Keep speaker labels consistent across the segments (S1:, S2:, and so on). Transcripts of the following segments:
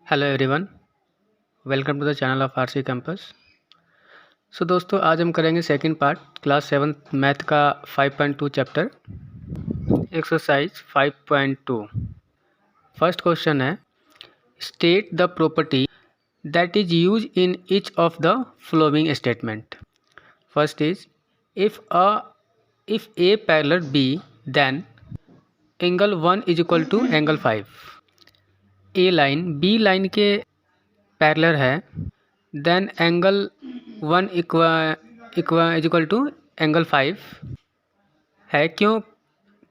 S1: Hello everyone, welcome to the channel of RC campus. So दोस्तों, आज हम करेंगे सेकंड पार्ट क्लास 7 मैथ का 5.2 चैप्टर एक्सरसाइज 5.2। फर्स्ट क्वेश्चन है, state the property that is use in each of the following statement. First is if a parallel b then angle 1 is equal to angle 5। A line b line के parallel है, then angle 1 is equal to angle 5 है। क्यों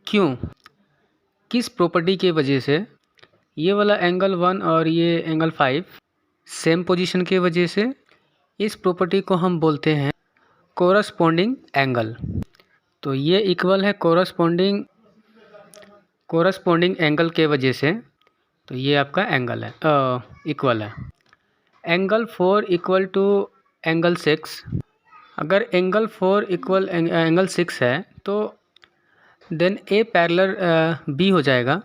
S1: क्यों किस property की वजह से? ये वाला एंगल 1 और ये एंगल 5 सेम पोजीशन की वजह से। इस प्रॉपर्टी को हम बोलते हैं कोरस्पॉन्डिंग एंगल। तो ये इक्वल है कोरस्पॉन्डिंग एंगल के वजह से, तो ये आपका एंगल है, इक्वल है। Angle 4 equal to angle 6। अगर एंगल 4 इक्वल एंगल 6 है तो देन ए पैरेलल बी हो जाएगा।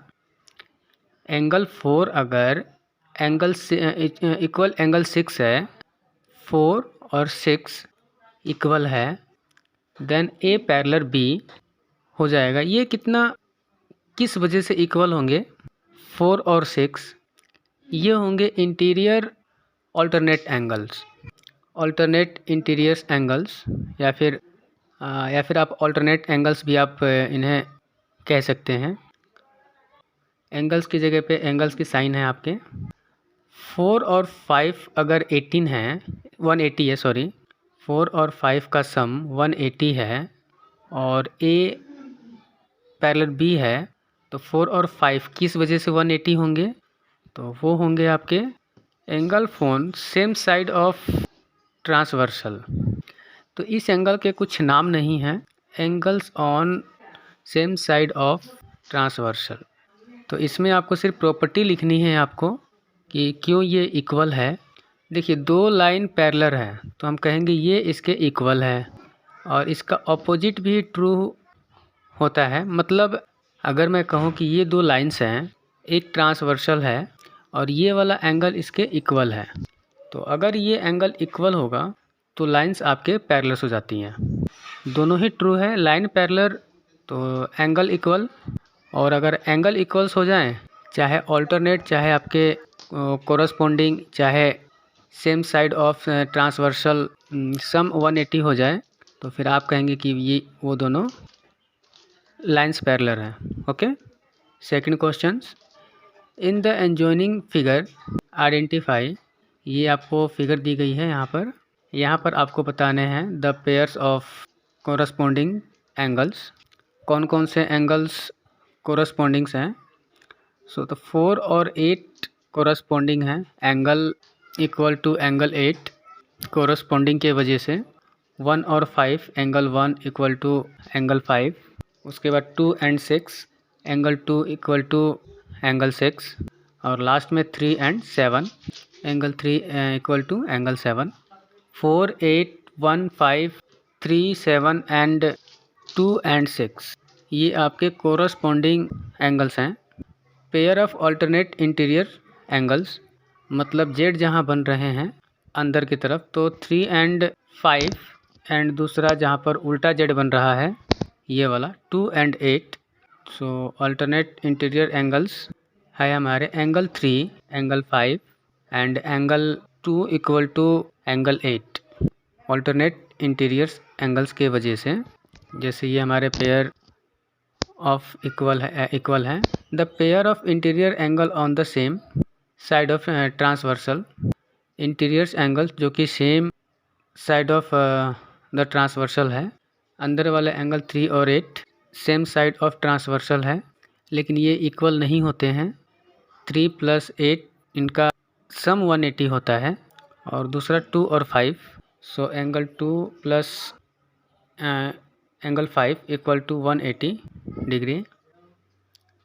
S1: एंगल 4 अगर एंगल इक्वल एंगल 6 है, 4 और 6 इक्वल है, देन ए पैरेलल बी हो जाएगा। ये किस वजह से इक्वल होंगे? 4 और 6 ये होंगे interior alternate angles, alternate interiors angles, या फिर आप ऑल्टरनेट एंगल्स भी आप इन्हें कह सकते हैं। एंगल्स की जगह पे एंगल्स की साइन है आपके। 4 और 5 अगर 18 है, 180 है, सॉरी, 4 और 5 का सम 180 है और ए पैरेलल बी है, तो 4 और 5 किस वजह से 180 होंगे? तो वो होंगे आपके angle phone same side of transversal. तो इस एंगल के कुछ नाम नहीं हैं, angles on same side of transversal. तो इसमें आपको सिर्फ प्रॉपर्टी लिखनी है आपको कि क्यों ये इक्वल है। देखिए, दो लाइन पैरेलल है तो हम कहेंगे ये इसके इक्वल है, और इसका ऑपोजिट भी ट्रू होता है। मतलब अगर मैं कहूँ कि ये दो लाइन्स हैं, एक ट्रांसवर्सल है और ये वाला एंगल इसके इक्वल है, तो अगर ये एंगल इक्वल होगा तो लाइंस आपके पैरेलल हो जाती हैं। दोनों ही ट्रू है, लाइन पैरेलल तो एंगल इक्वल। और अगर एंगल इक्वल्स हो जाएं, चाहे ऑल्टरनेट, चाहे आपके कोरस्पॉन्डिंग, चाहे सेम साइड ऑफ ट्रांसवर्सल, सम 180 हो जाए, तो फिर आप कहेंगे कि ये वो दोनों लाइंस पैरेलल हैं। Okay. Second question, in the adjoining figure identify. ये आपको फिगर दी गई है यहाँ पर आपको बताने हैं the pairs of corresponding angles. कौन कौन से एंगल्स कोरस्पॉन्डिंग्स हैं? सो तो 4 और 8 कोरस्पॉन्डिंग हैं, angle equal to angle 8 corresponding के वजह से। 1 और 5 एंगल 1 इक्वल टू एंगल 5। उसके बाद 2 and 6 angle 2 equal to angle 6। और लास्ट में 3 and 7 angle 3 equal to angle 7। 4, 8, 1, 5, 3, 7 and 2 and 6 ये आपके कोरस्पॉन्डिंग एंगल्स हैं। Pair of alternate interior angles, मतलब जेड जहाँ बन रहे हैं अंदर की तरफ, तो 3 एंड 5 एंड दूसरा जहाँ पर उल्टा जेड बन रहा है ये वाला 2 and 8। So alternate interior angles है हमारे angle 3, angle 5 and angle 2 equal to angle 8, alternate interiors angles के वजह से। जैसे ये हमारे पेयर ऑफ इक्वल है the pair of interior angle on the same side of transversal. Interiors angles जो कि same side of the transversal है। अंदर वाले एंगल 3 और 8 सेम साइड ऑफ ट्रांसवर्सल है, लेकिन ये इक्वल नहीं होते हैं। 3 + 8 इनका सम 180 होता है, और दूसरा 2 और 5। So angle 2 plus angle 5 equal to 180 degree.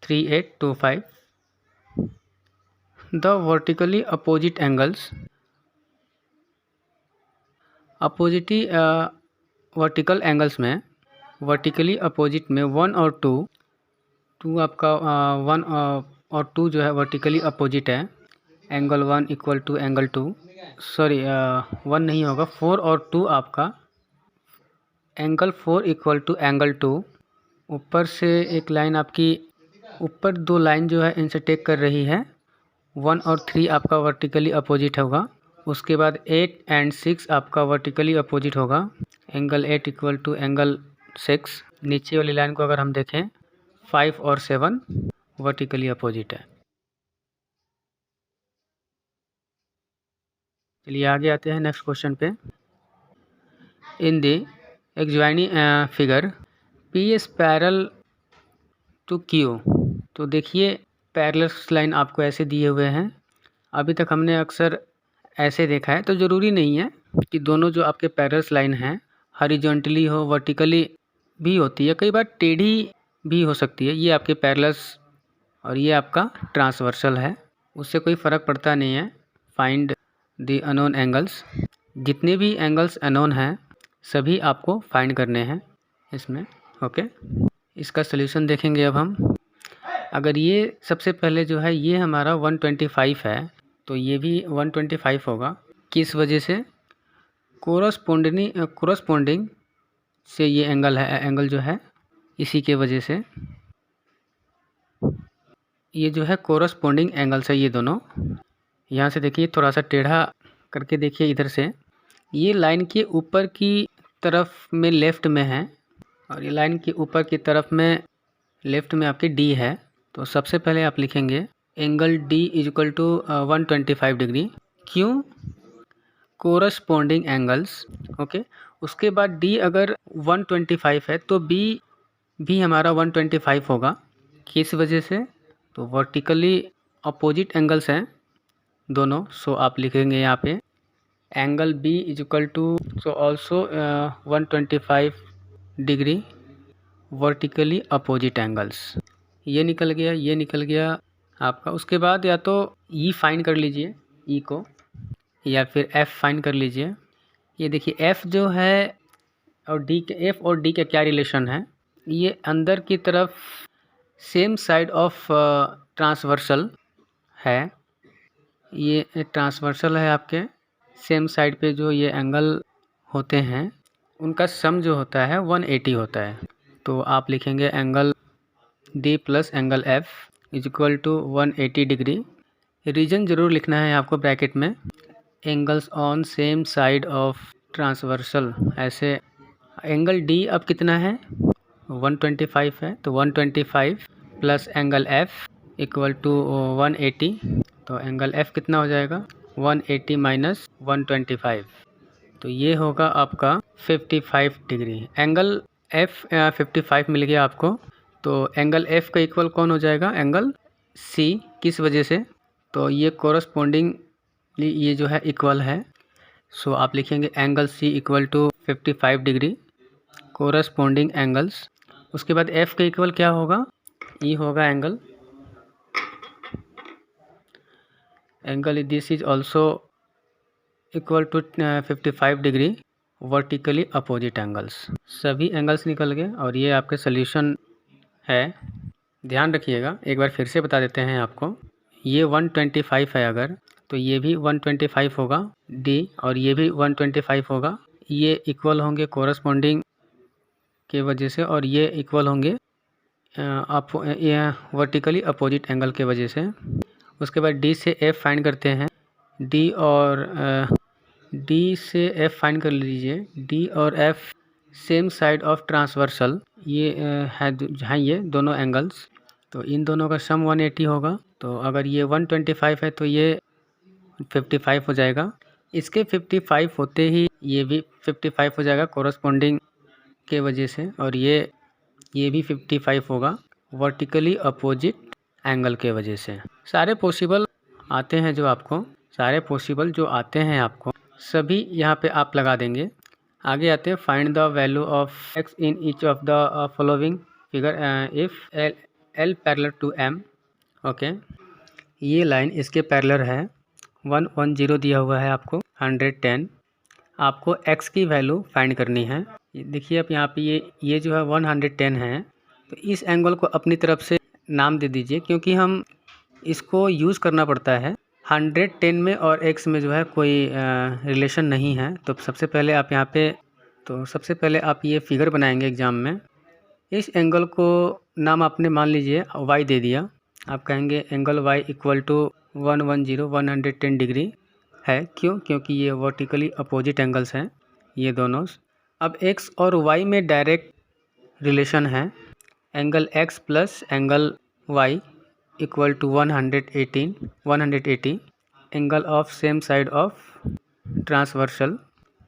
S1: 3, 8, 2, 5। The vertically opposite angles, vertical angles में, वर्टिकली अपोजिट में 1 और 2 आपका 1 और 2 जो है वर्टिकली अपोजिट है, angle 1 equal to angle 2, sorry 1 नहीं होगा, 4 और 2 आपका, एंगल 4 इक्वल टू एंगल 2। ऊपर से एक लाइन आपकी, ऊपर 2 लाइन जो है इनसे टेक कर रही है, 1 और 3 आपका वर्टिकली अपोजिट होगा। उसके बाद 8 एंड 6 आपका वर्टिकली अपोजिट होगा। Angle 8 equal to angle 6। नीचे वाली लाइन को अगर हम देखें, 5 और 7 वर्टिकली अपोजिट है। चलिए आगे आते हैं नेक्स्ट क्वेश्चन पे। इन द एक्सवाइनी figure P is parallel to Q. तो देखिए पैरेलल लाइन आपको ऐसे दिए हुए हैं। अभी तक हमने अक्सर ऐसे देखा है, तो ज़रूरी नहीं है कि दोनों जो आपके पैरेलल लाइन हैं हॉरिजॉन्टली हो, वर्टिकली भी होती है, कई बार टेढ़ी भी हो सकती है। ये आपके पैरेलल्स और ये आपका ट्रांसवर्सल है, उससे कोई फ़र्क पड़ता नहीं है। Find the unknown angles. जितने भी एंगल्स अननोन हैं सभी आपको फाइंड करने हैं इसमें। ओके, इसका सलूशन देखेंगे अब हम। अगर ये सबसे पहले जो है ये हमारा 125 है, तो ये भी 125 होगा। किस वजह से? कोरस्पोंडिंग से ये एंगल है, एंगल जो है इसी के वजह से ये जो है कोरस्पोंडिंग एंगल्स है ये दोनों। यहाँ से देखिए थोड़ा सा टेढ़ा करके देखिए, इधर से ये लाइन के ऊपर की तरफ में लेफ़्ट में है और ये लाइन के ऊपर की तरफ में लेफ़्ट में आपकी डी है। तो सबसे पहले आप लिखेंगे angle D is equal to 125 degree. क्यों? Corresponding angles. ओके, उसके बाद डी अगर 125 है तो बी भी हमारा 125 होगा। किस वजह से? तो वर्टिकली अपोजिट एंगल्स हैं दोनों। सो आप लिखेंगे यहाँ पे angle b is equal to so also 125 degree vertically opposite angles. ये निकल गया, ये निकल गया आपका। उसके बाद या तो ई फाइंड कर लीजिए, ई को, या फिर एफ़ फाइंड कर लीजिए। ये देखिए एफ़ जो है और डी के, एफ़ और डी का क्या रिलेशन है? ये अंदर की तरफ सेम साइड ऑफ ट्रांसवर्सल है। ये ट्रांसवर्सल है आपके, सेम साइड पे जो ये एंगल होते हैं उनका सम जो होता है 180 होता है। तो आप लिखेंगे angle d plus angle f is equal to 180 degree. Reason ज़रूर लिखना है आपको ब्रैकेट में। Angles on same side of transversal, ऐसे एंगल डी अब कितना है? 125 है, तो 125 plus angle f equal to 180। तो एंगल एफ कितना हो जाएगा? 180 माइनस 125, तो ये होगा आपका 55 डिग्री। एंगल एफ 55 मिल गया आपको। तो एंगल एफ का इक्वल कौन हो जाएगा? Angle c. किस वजह से? तो ये कोरस्पोंडिंगली ये जो है इक्वल है। सो आप लिखेंगे angle c equal to 55 degree corresponding angles. उसके बाद एफ का इक्वल क्या होगा? ई होगा angle this is also equal to 55 degree vertically opposite angles. सभी एंगल्स निकल गए और ये आपके सोल्यूशन है। ध्यान रखिएगा, एक बार फिर से बता देते हैं आपको। ये 125 है अगर, तो ये भी 125 होगा डी, और ये भी 125 होगा। ये इक्वल होंगे कोरस्पोंडिंग के वजह से, और ये इक्वल होंगे वर्टिकली अपोजिट एंगल के वजह से। उसके बाद डी से एफ फाइंड करते हैं। डी और डी से एफ फाइंड कर लीजिए। डी और F same side of transversal, ये है ये दोनों एंगल्स, तो इन दोनों का सम 180 होगा। तो अगर ये 125 है तो ये 55 हो जाएगा। इसके 55 होते ही ये भी 55 हो जाएगा कोरस्पोंडिंग के वजह से, और ये भी 55 होगा वर्टिकली अपोजिट एंगल के वजह से। सारे पॉसिबल आते हैं जो आते हैं आपको सभी यहाँ पे आप लगा देंगे। आगे आते हैं find the value of x in each of the following figure if l parallel to m. Okay, ये लाइन इसके पैरेलल है। 110 दिया हुआ है आपको, 110। आपको x की वैल्यू फाइंड करनी है। देखिए आप यहाँ पे ये जो है 110 है, तो इस एंगल को अपनी तरफ से नाम दे दीजिए, क्योंकि हम इसको यूज़ करना पड़ता है 110 में और x में जो है कोई रिलेशन नहीं है। तो सबसे पहले आप ये फिगर बनाएंगे एग्ज़ाम में। इस एंगल को नाम आपने मान लीजिए y दे दिया। आप कहेंगे angle y equal to 110 degree है। क्यों? क्योंकि ये वर्टिकली अपोजिट एंगल्स हैं ये दोनों। अब x और y में डायरेक्ट रिलेशन है। Angle x plus angle y equal to 180 angle of same side of transversal.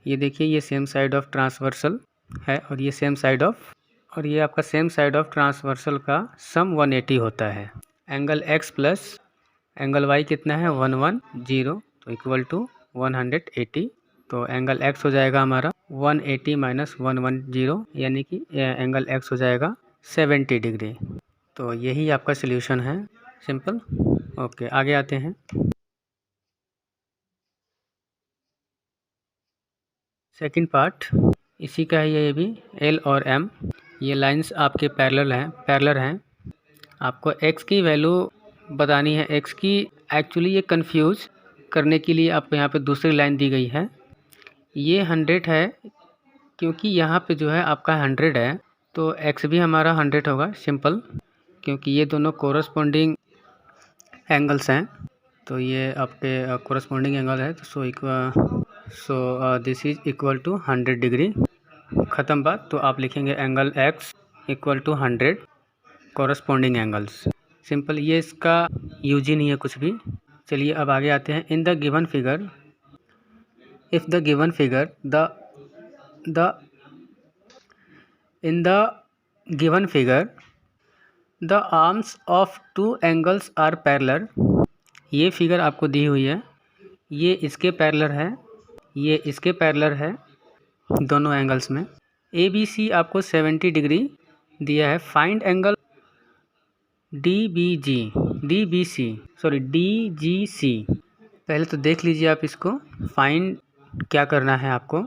S1: ये देखिए ये सेम साइड ऑफ ट्रांसवर्सल है और ये सेम साइड ऑफ, और ये आपका सेम साइड ऑफ ट्रांसवर्सल का सम 180 होता है। Angle x plus angle y कितना है 110, तो इक्वल टू 180। तो एंगल x हो जाएगा हमारा 180 माइनस 110, यानी कि एंगल x हो जाएगा 70 डिग्री। तो यही आपका सल्यूशन है, सिंपल। ओके, आगे आते हैं। सेकंड पार्ट इसी का है ये भी। L और M ये लाइंस आपके पैरेलल हैं। आपको x की वैल्यू बतानी है। x की एक्चुअली ये कंफ्यूज करने के लिए आपको यहाँ पे दूसरी लाइन दी गई है। ये 100 है क्योंकि यहाँ पे जो है आपका 100 है, तो x भी हमारा 100 होगा, सिंपल, क्योंकि ये दोनों कोरस्पॉन्डिंग एंगल्स हैं। तो ये आपके कोरस्पॉन्डिंग एंगल है। So this is equal to 100 degree. ख़त्म बात। तो आप लिखेंगे angle x equal to 100 corresponding angles, simple. ये इसका यूज ही नहीं है कुछ भी। चलिए अब आगे आते हैं। In the given figure, if the given figure in the given figure the arms of two angles are parallel. ये फिगर आपको दी हुई है, ये इसके पैरेलल है, ये इसके पैरेलल है दोनों एंगल्स में। ABC आपको 70 डिग्री दिया है। Find angle DGC। पहले तो देख लीजिए आप इसको। फाइंड क्या करना है आपको,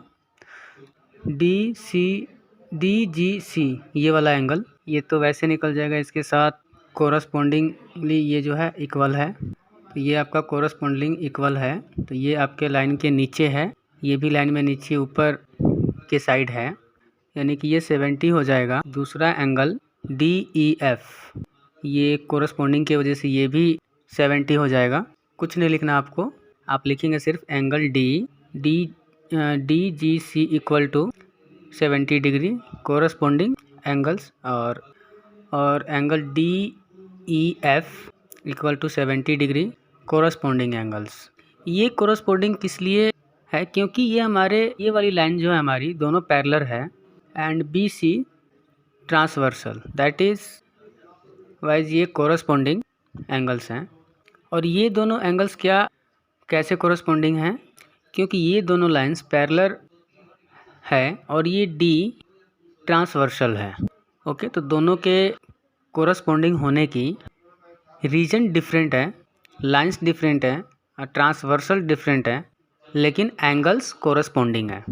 S1: DGC ये वाला एंगल, ये तो वैसे निकल जाएगा इसके साथ कोरस्पॉन्डिंगली, ये जो है इक्वल है। तो ये आपका कोरस्पॉन्डिंग इक्वल है। तो ये आपके लाइन के नीचे है, ये भी लाइन में नीचे ऊपर के साइड है, यानी कि ये 70 हो जाएगा। दूसरा एंगल DEF, ये कोरस्पॉन्डिंग की वजह से ये भी 70 हो जाएगा। कुछ नहीं लिखना आपको, आप लिखेंगे सिर्फ angle DGC equal to 70 degree corresponding angles, और angle DEF equal to 70 degree corresponding angles. ये कोरस्पॉन्डिंग किस लिए है? क्योंकि ये वाली लाइन जो है हमारी दोनों पैरेलल है, and BC transversal, that is wise ये कोरस्पॉन्डिंग एंगल्स हैं। और ये दोनों एंगल्स कैसे कोरस्पॉन्डिंग हैं? क्योंकि ये दोनों लाइंस पैरेलल है और ये D ट्रांसवर्सल है। ओके, तो दोनों के कोरस्पॉन्डिंग होने की रीजन डिफरेंट है, लाइंस डिफरेंट है, ट्रांसवर्सल डिफरेंट है, लेकिन एंगल्स कोरस्पॉन्डिंग है।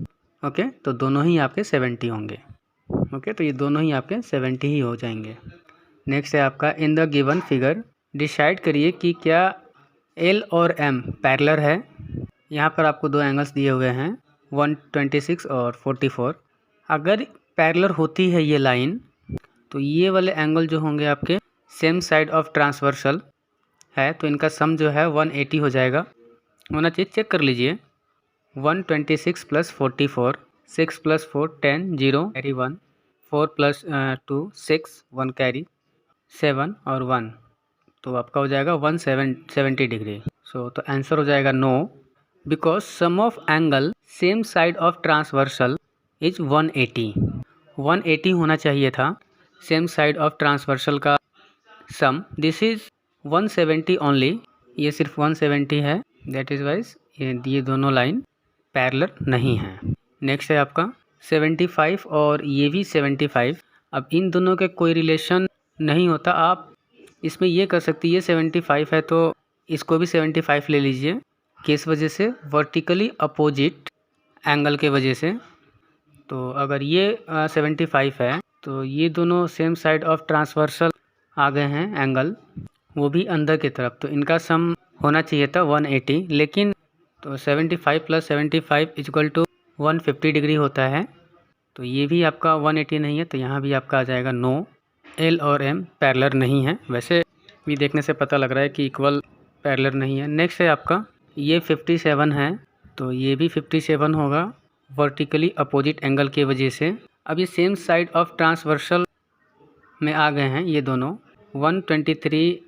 S1: ओके, तो दोनों ही आपके 70 होंगे। ओके, तो ये दोनों ही आपके 70 ही हो जाएंगे। नेक्स्ट है आपका इन द गिवन फिगर, डिसाइड करिए कि क्या L और M पैरेलल है। यहाँ पर आपको दो एंगल्स दिए हुए हैं 126 और 44। अगर पैरेलल होती है ये लाइन, तो ये वाले एंगल जो होंगे आपके सेम साइड ऑफ ट्रांसवर्सल है, तो इनका सम जो है 180 हो जाएगा। होना चाहिए, चेक कर लीजिए। 126 plus 44, 6 plus 4 10, 0 carry 1, 4 plus 2 6, 1 carry 7 और 1, तो आपका हो जाएगा 170 डिग्री। तो आंसर हो जाएगा no, because sum of angle same side of transversal is 180 होना चाहिए था सेम साइड ऑफ ट्रांसवर्सल का सम। दिस इज 170 ओनली, ये सिर्फ 170 है, दैट इज वाइज ये दोनों लाइन पैरेलल नहीं है। नेक्स्ट है आपका 75 और ये भी 75। अब इन दोनों के कोई रिलेशन नहीं होता। आप इसमें ये कर सकते हैं, ये 75 है तो इसको भी 75 ले लीजिए, किस वजह से? वर्टिकली अपोजिट एंगल के वजह से। तो अगर ये 75 है तो ये दोनों सेम साइड ऑफ ट्रांसवर्सल आ गए हैं एंगल, वो भी अंदर की तरफ, तो इनका सम होना चाहिए था 180, लेकिन तो 75 + 75 = 150 डिग्री होता है। तो ये भी आपका 180 नहीं है, तो यहाँ भी आपका आ जाएगा नो। एल और एम पैरेलल नहीं है, वैसे भी देखने से पता लग रहा है कि इक्वल पैरेलल नहीं है। नेक्स्ट है आपका ये 57 है, तो ये भी 57 होगा वर्टिकली अपोजिट एंगल की वजह से। अब ये सेम साइड ऑफ ट्रांसवर्सल में आ गए हैं ये दोनों। 123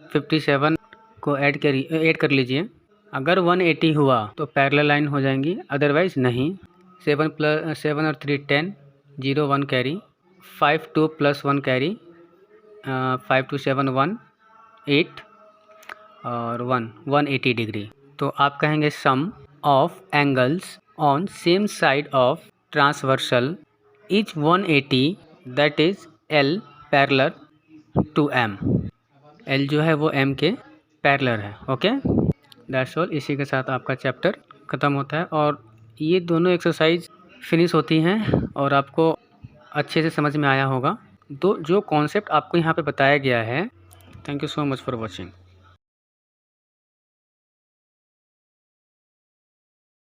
S1: 57 को ऐड कर लीजिए। अगर 180 हुआ तो पैरेलल लाइन हो जाएंगी, अदरवाइज नहीं। 7 और 3 10, 0 1 कैरी, 5 2 + 1 कैरी, 5 2 7 1 8 और 180 डिग्री। तो आप कहेंगे sum of angles on same side of transversal is 180, that is L parallel to M. L जो है वो एम के पैरेलल है। Okay, that's all. इसी के साथ आपका चैप्टर ख़त्म होता है और ये दोनों एक्सरसाइज फिनिश होती हैं और आपको अच्छे से समझ में आया होगा। जो कॉन्सेप्ट आपको यहाँ पे बताया गया है। Thank you so much for watching.